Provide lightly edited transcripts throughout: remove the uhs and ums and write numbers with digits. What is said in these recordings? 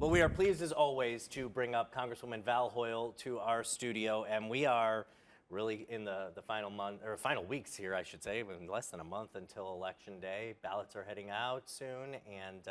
Well, we are pleased as always to bring up Congresswoman Val Hoyle to our studio, and we are really in the final weeks here, I should say, in less than a month until Election Day. Ballots are heading out soon, and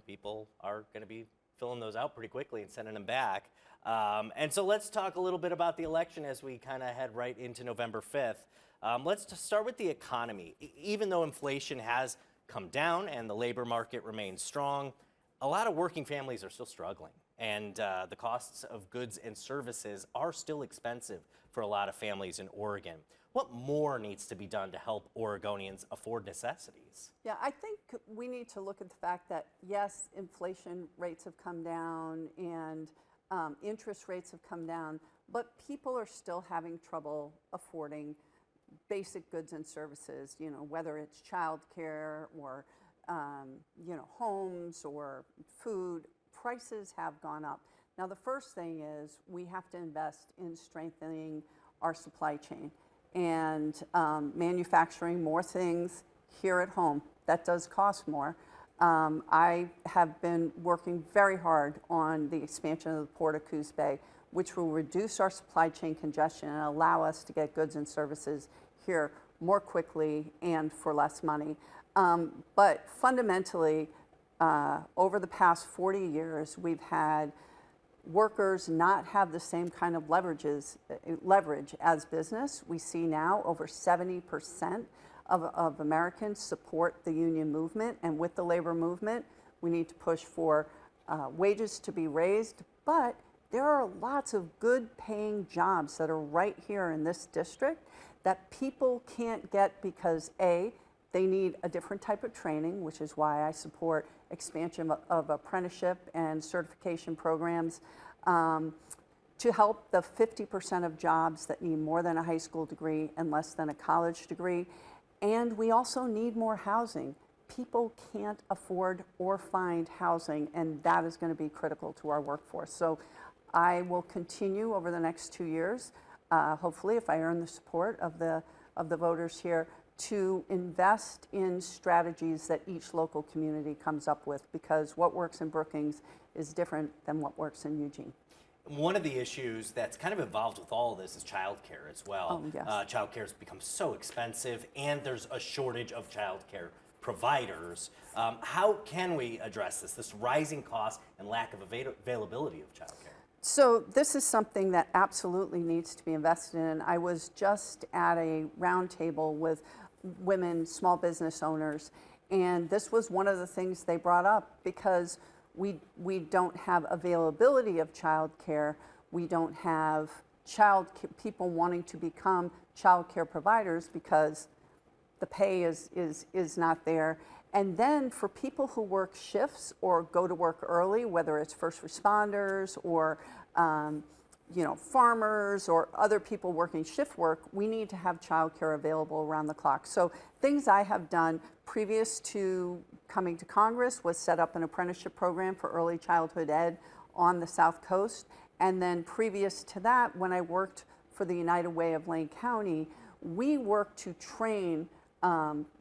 people are going to be filling those out pretty quickly and sending them back. And so let's talk a little bit about the election as we kind of head right into November 5th. Let's just start with the economy. Even though inflation has come down and the labor market remains strong, a lot of working families are still struggling, and the costs of goods and services are still expensive for a lot of families in Oregon. What more needs to be done to help Oregonians afford necessities? Yeah, I think we need to look at the fact that, yes, inflation rates have come down and interest rates have come down, but people are still having trouble affording basic goods and services, whether it's childcare or homes or food. Prices have gone up. Now, the first thing is we have to invest in strengthening our supply chain and manufacturing more things here at home. That does cost more. I have been working very hard on the expansion of the Port of Coos Bay, which will reduce our supply chain congestion and allow us to get goods and services here more quickly and for less money. But fundamentally, over the past 40 years, we've had workers not have the same kind of leverage as business. We see now over 70% of Americans support the union movement, and with the labor movement, we need to push for wages to be raised. But there are lots of good paying jobs that are right here in this district that people can't get because A, they need a different type of training, which is why I support expansion of apprenticeship and certification programs to help the 50% of jobs that need more than a high school degree and less than a college degree. And we also need more housing. People can't afford or find housing, and that is going to be critical to our workforce. So I will continue over the next 2 years, hopefully, if I earn the support of the voters here, to invest in strategies that each local community comes up with, because what works in Brookings is different than what works in Eugene. One of the issues that's kind of involved with all of this is childcare as well. Oh, yes. Childcare has become so expensive, and there's a shortage of childcare providers. How can we address this rising cost and lack of availability of childcare? So this is something that absolutely needs to be invested in. I was just at a roundtable with women small business owners, and this was one of the things they brought up, because we don't have availability of childcare. We don't have people wanting to become childcare providers because the pay is not there. And then for people who work shifts or go to work early, whether it's first responders or farmers or other people working shift work, we need to have childcare available around the clock. So things I have done previous to coming to Congress was set up an apprenticeship program for early childhood ed on the South Coast. And then previous to that, when I worked for the United Way of Lane County, we worked to train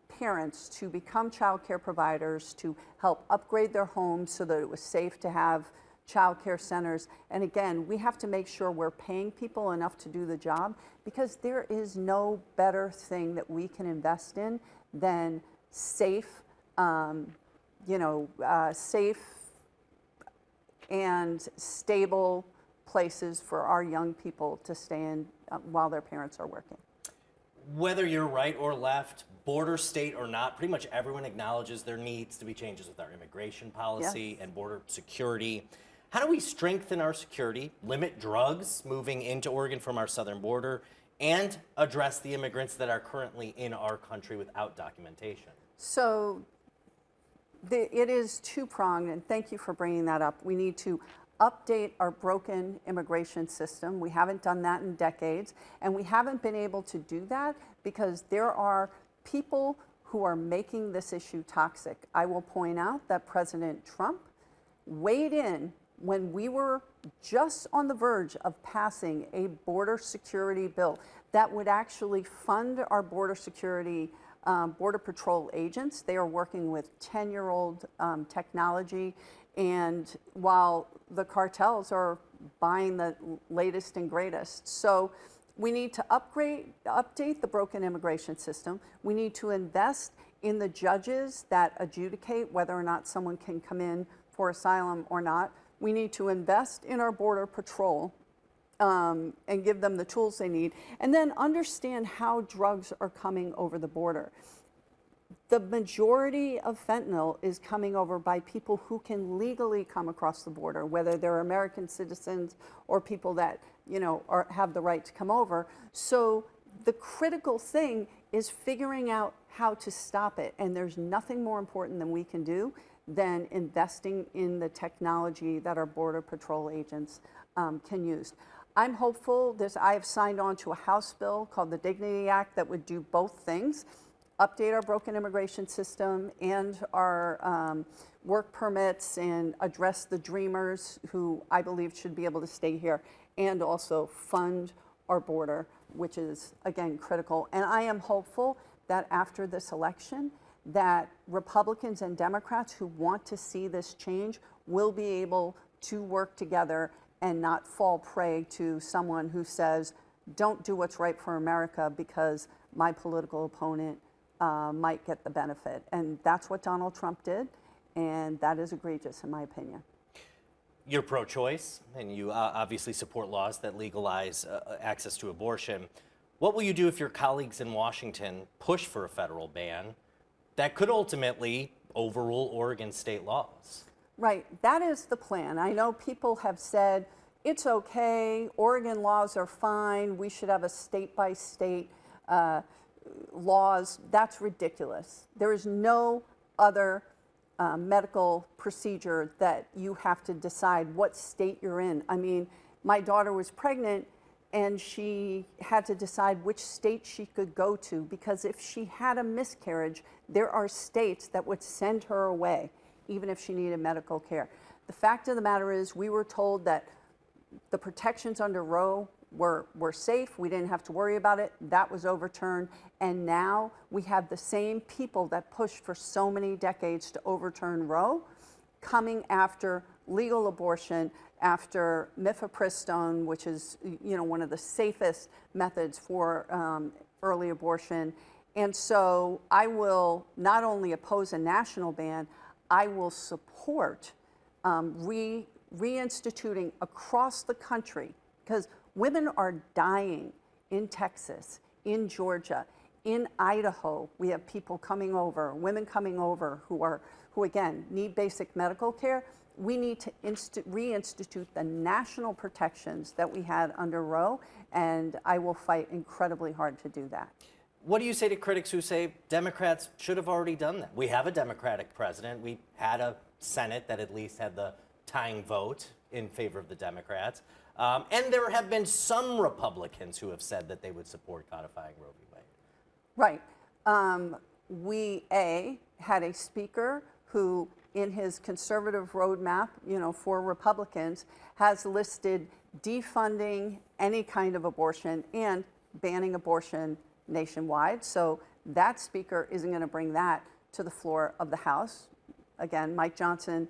parents to become child care providers, to help upgrade their homes so that it was safe to have child care centers. And again, we have to make sure we're paying people enough to do the job, because there is no better thing that we can invest in than safe, safe and stable places for our young people to stay in while their parents are working. Whether you're right or left, border state or not, pretty much everyone acknowledges there needs to be changes with our immigration policy and border security. How do we strengthen our security, limit drugs moving into Oregon from our southern border, and address the immigrants that are currently in our country without documentation? So it is two-pronged, and thank you for bringing that up. We need to update our broken immigration system. We haven't done that in decades, and we haven't been able to do that because there are people who are making this issue toxic. I will point out that President Trump weighed in when we were just on the verge of passing a border security bill that would actually fund our border security Border Patrol agents. They are working with 10-year-old technology, and while the cartels are buying the latest and greatest. So we need to update the broken immigration system. We need to invest in the judges that adjudicate whether or not someone can come in for asylum or not. We need to invest in our Border Patrol and give them the tools they need, and then understand how drugs are coming over the border. The majority of fentanyl is coming over by people who can legally come across the border, whether they're American citizens or people that, you know, have the right to come over. So the critical thing is figuring out how to stop it, and there's nothing more important than we can do than investing in the technology that our Border Patrol agents can use. I'm hopeful. I have signed on to a House bill called the Dignity Act that would do both things: update our broken immigration system and our work permits, and address the dreamers who I believe should be able to stay here, and also fund our border, which is, again, critical. And I am hopeful that after this election, that Republicans and Democrats who want to see this change will be able to work together and not fall prey to someone who says, don't do what's right for America because my political opponent might get the benefit. And that's what Donald Trump did, and that is egregious in my opinion. You're pro-choice, and you obviously support laws that legalize access to abortion. What will you do if your colleagues in Washington push for a federal ban that could ultimately overrule Oregon state laws? Right, that is the plan. I know people have said, it's okay, Oregon laws are fine, we should have a state-by-state laws. That's ridiculous. There is no other medical procedure that you have to decide what state you're in. I mean, my daughter was pregnant and she had to decide which state she could go to, because if she had a miscarriage, there are states that would send her away, even if she needed medical care. The fact of the matter is, we were told that the protections under Roe were safe. We didn't have to worry about it. That was overturned. And now we have the same people that pushed for so many decades to overturn Roe coming after legal abortion, after mifepristone, which is, you know, one of the safest methods for early abortion. And so I will not only oppose a national ban, I will support reinstituting across the country, because women are dying in Texas, in Georgia, in Idaho. We have people coming over, women coming over who again need basic medical care. We need to reinstitute the national protections that we had under Roe, and I will fight incredibly hard to do that. What do you say to critics who say Democrats should have already done that? We have a Democratic president. We had a Senate that at least had the tying vote in favor of the Democrats. And there have been some Republicans who have said that they would support codifying Roe v. Wade. Right. We had a speaker who, in his conservative roadmap, you know, for Republicans, has listed defunding any kind of abortion and banning abortion nationwide. So that speaker isn't going to bring that to the floor of the House. Again, Mike Johnson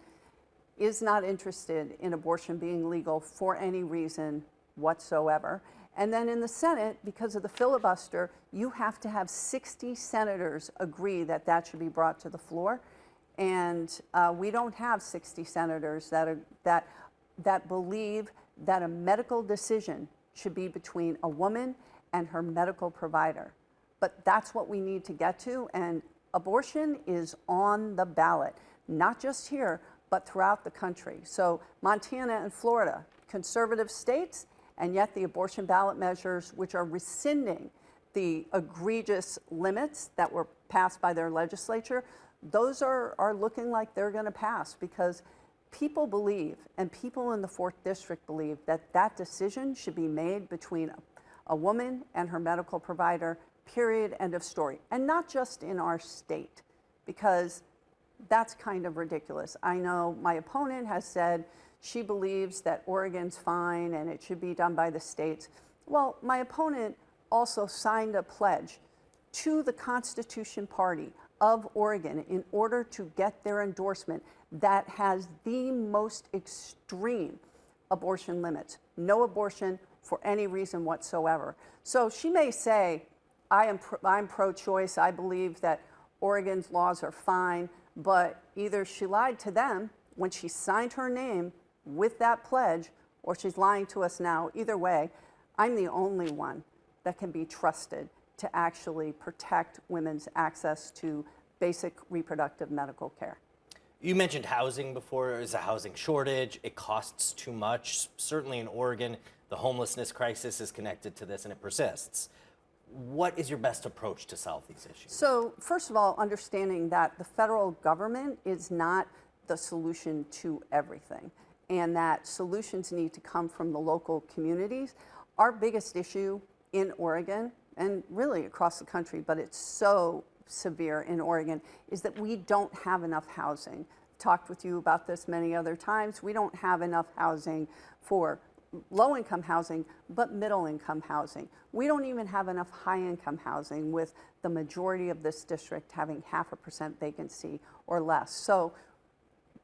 is not interested in abortion being legal for any reason whatsoever. And then in the Senate, because of the filibuster, you have to have 60 senators agree that that should be brought to the floor. And we don't have 60 senators that believe that a medical decision should be between a woman and her medical provider. But that's what we need to get to, and abortion is on the ballot, not just here, but throughout the country. So Montana and Florida, conservative states, and yet the abortion ballot measures, which are rescinding the egregious limits that were passed by their legislature, those are looking like they're going to pass, because people believe, and people in the 4th District believe, that that decision should be made between a woman and her medical provider, period, end of story. And not just in our state, because that's kind of ridiculous. I know my opponent has said she believes that Oregon's fine and it should be done by the states. Well, my opponent also signed a pledge to the Constitution Party of Oregon in order to get their endorsement that has the most extreme abortion limits. No abortion for any reason whatsoever. So she may say, I'm pro-choice, I believe that Oregon's laws are fine, but either she lied to them when she signed her name with that pledge, or she's lying to us now. Either way, I'm the only one that can be trusted to actually protect women's access to basic reproductive medical care. You mentioned housing before. There's a housing shortage. It costs too much. Certainly in Oregon, the homelessness crisis is connected to this and it persists. What is your best approach to solve these issues? So first of all, understanding that the federal government is not the solution to everything, and that solutions need to come from the local communities. Our biggest issue in Oregon, and really across the country, but it's so severe in Oregon, is that we don't have enough housing. Talked with you about this many other times. We don't have enough housing for low-income housing, but middle-income housing. We don't even have enough high-income housing, with the majority of this district having 0.5% vacancy or less. So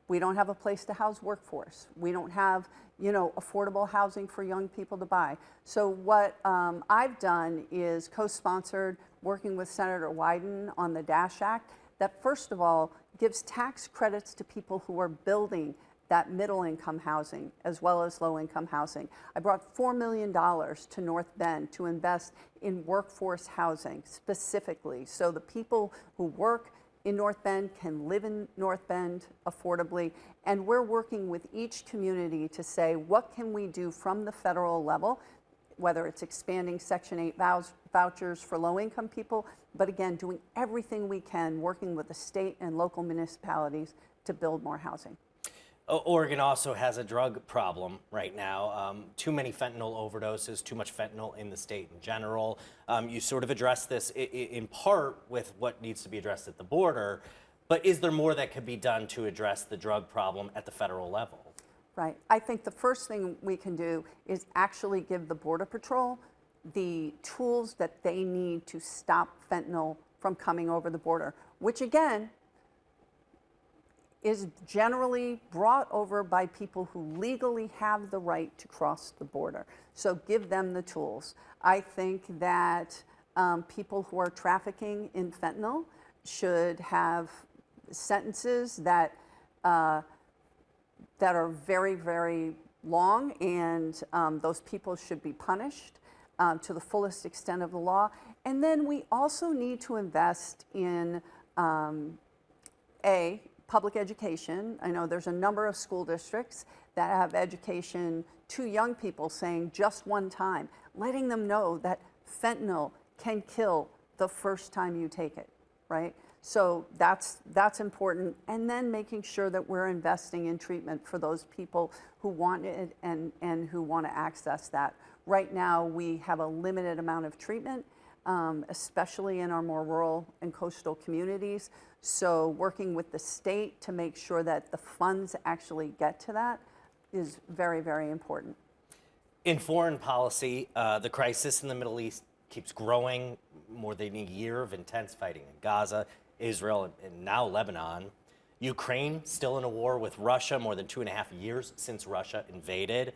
we don't have a place to house workforce. We don't have, affordable housing for young people to buy. So what I've done is co-sponsored, working with Senator Wyden on the DASH Act, that first of all gives tax credits to people who are building that middle-income housing as well as low-income housing. I brought $4 million to North Bend to invest in workforce housing specifically, so the people who work in North Bend can live in North Bend affordably. And we're working with each community to say, what can we do from the federal level, whether it's expanding Section 8 vouchers for low-income people, but again, doing everything we can, working with the state and local municipalities to build more housing. Oregon also has a drug problem right now. Too many fentanyl overdoses, too much fentanyl in the state in general. You sort of address this in part with what needs to be addressed at the border, but is there more that could be done to address the drug problem at the federal level? Right. I think the first thing we can do is actually give the Border Patrol the tools that they need to stop fentanyl from coming over the border, which again, is generally brought over by people who legally have the right to cross the border. So give them the tools. I think that people who are trafficking in fentanyl should have sentences that are very, very long, and those people should be punished to the fullest extent of the law. And then we also need to invest in public education. I know there's a number of school districts that have education to young people, saying just one time, letting them know that fentanyl can kill the first time you take it, right? So that's important. And then making sure that we're investing in treatment for those people who want it and who want to access that. Right now, we have a limited amount of treatment, especially in our more rural and coastal communities. So working with the state to make sure that the funds actually get to that is very, very important. In foreign policy, the crisis in the Middle East keeps growing. More than a year of intense fighting in Gaza, Israel, and now Lebanon. Ukraine still in a war with Russia, more than 2.5 years since Russia invaded.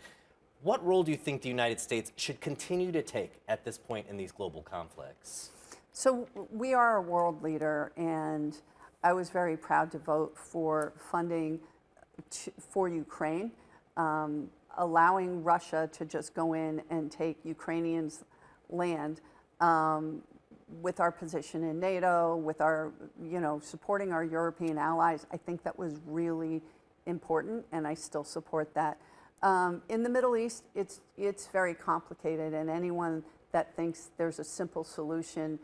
What role do you think the United States should continue to take at this point in these global conflicts? So we are a world leader, and I was very proud to vote for funding for Ukraine, allowing Russia to just go in and take Ukrainians' land. With our position in NATO, with our, supporting our European allies, I think that was really important, and I still support that. In the Middle East, it's very complicated, and anyone that thinks there's a simple solution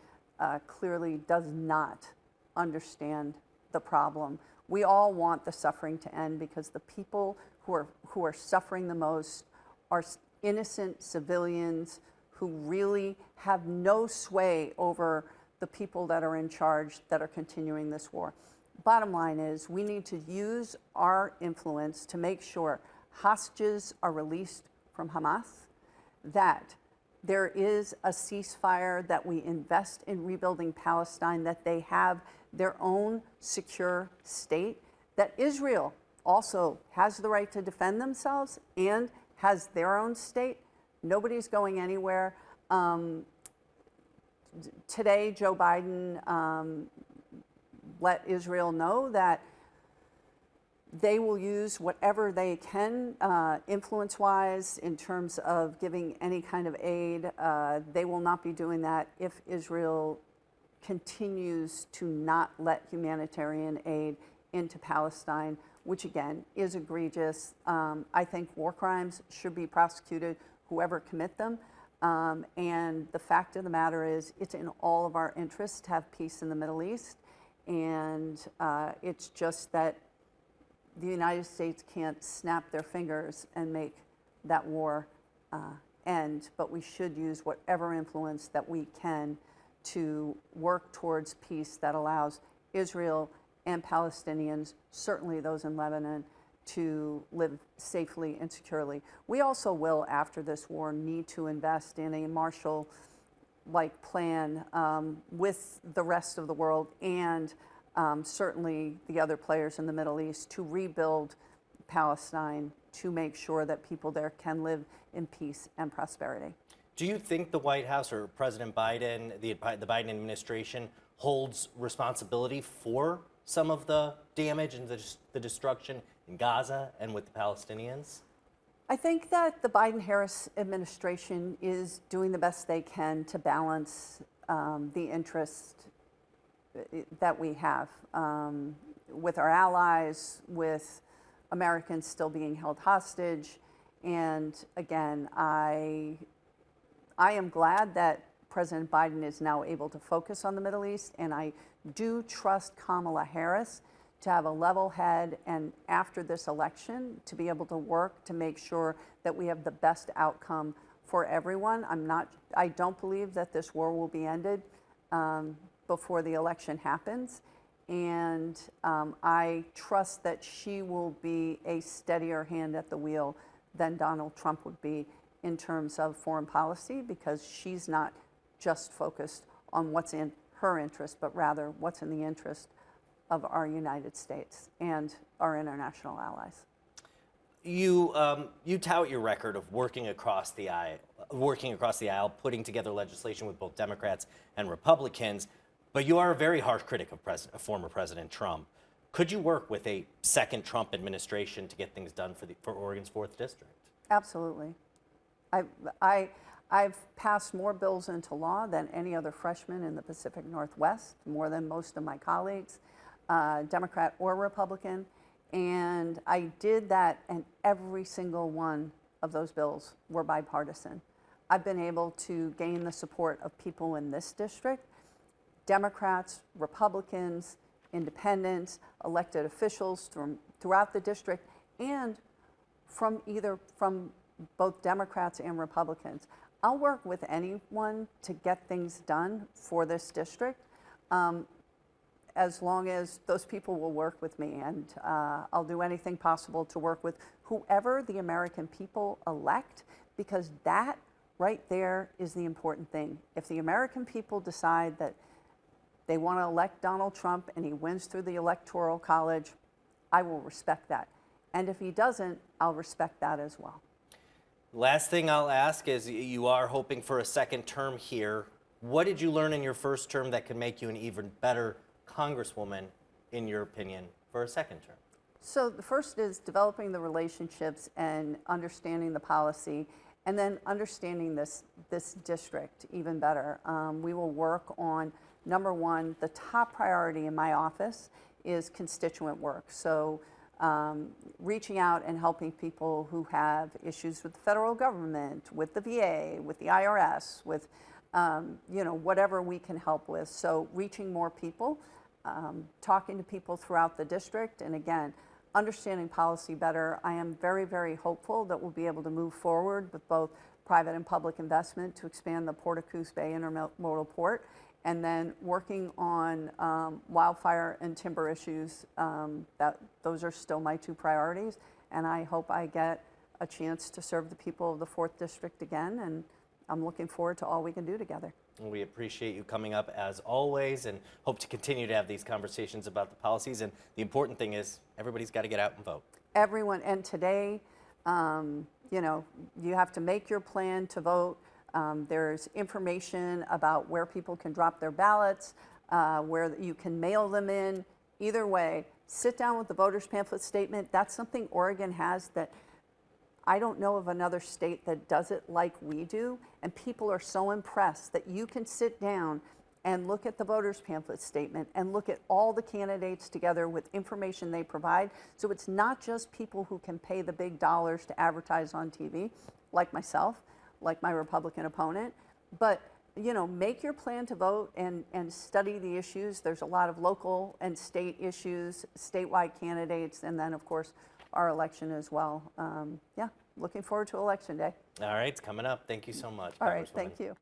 clearly does not understand the problem. We all want the suffering to end, because the people who are suffering the most are innocent civilians who really have no sway over the people that are in charge that are continuing this war. Bottom line is, we need to use our influence to make sure hostages are released from Hamas, that there is a ceasefire, that we invest in rebuilding Palestine, that they have their own secure state, that Israel also has the right to defend themselves and has their own state. Nobody's going anywhere. Today, Joe Biden let Israel know that they will use whatever they can influence-wise in terms of giving any kind of aid. They will not be doing that if Israel continues to not let humanitarian aid into Palestine, which again is egregious. I think war crimes should be prosecuted, whoever commit them. And the fact of the matter is, it's in all of our interests to have peace in the Middle East. And it's just that the United States can't snap their fingers and make that war end, but we should use whatever influence that we can to work towards peace that allows Israel and Palestinians, certainly those in Lebanon, to live safely and securely. We also will, after this war, need to invest in a Marshall-like plan with the rest of the world and certainly the other players in the Middle East to rebuild Palestine, to make sure that people there can live in peace and prosperity. Do you think the White House or President Biden, the Biden administration, holds responsibility for some of the damage and the destruction in Gaza and with the Palestinians? I think that the Biden-Harris administration is doing the best they can to balance the interest that we have with our allies, with Americans still being held hostage. And again, I am glad that President Biden is now able to focus on the Middle East, and I do trust Kamala Harris to have a level head and after this election to be able to work to make sure that we have the best outcome for everyone. I don't believe that this war will be ended before the election happens. And I trust that she will be a steadier hand at the wheel than Donald Trump would be in terms of foreign policy, because she's not just focused on what's in her interest, but rather what's in the interest of our United States and our international allies. You tout your record of working across the aisle, putting together legislation with both Democrats and Republicans, but you are a very harsh critic of former President Trump. Could you work with a second Trump administration to get things done for Oregon's 4th District? Absolutely. I've passed more bills into law than any other freshman in the Pacific Northwest, more than most of my colleagues, Democrat or Republican. And I did that, and every single one of those bills were bipartisan. I've been able to gain the support of people in this district, Democrats, Republicans, independents, elected officials throughout the district, and from both Democrats and Republicans. I'll work with anyone to get things done for this district, as long as those people will work with me. And I'll do anything possible to work with whoever the American people elect, because that right there is the important thing. If the American people decide that they want to elect Donald Trump and he wins through the Electoral College, I will respect that. And if he doesn't, I'll respect that as well. Last thing I'll ask is, you are hoping for a second term here. What did you learn in your first term that could make you an even better Congresswoman, in your opinion, for a second term? So the first is developing the relationships and understanding the policy, and then understanding this district even better. We will work on, number one, the top priority in my office is constituent work. So reaching out and helping people who have issues with the federal government, with the VA, with the IRS, with whatever we can help with. So reaching more people, talking to people throughout the district, and again, understanding policy better. I am very, very hopeful that we'll be able to move forward with both private and public investment to expand the Port of Coos Bay intermodal port, and then working on wildfire and timber issues. Those are still my two priorities, and I hope I get a chance to serve the people of the 4th District again, and I'm looking forward to all we can do together. And we appreciate you coming up as always and hope to continue to have these conversations about the policies. And the important thing is everybody's got to get out and vote. Everyone, and today, you know, you have to make your plan to vote. There's information about where people can drop their ballots, where you can mail them in. Either way, sit down with the voter's pamphlet statement. That's something Oregon has that I don't know of another state that does it like we do. And people are so impressed that you can sit down and look at the voter's pamphlet statement and look at all the candidates together with information they provide. So it's not just people who can pay the big dollars to advertise on TV, like myself, like my Republican opponent, but you know, make your plan to vote and study the issues. There's a lot of local and state issues, statewide candidates, and then of course our election as well. Yeah, looking forward to Election Day. All right, it's coming up. Thank you so much. All right, Congresswoman. thank you.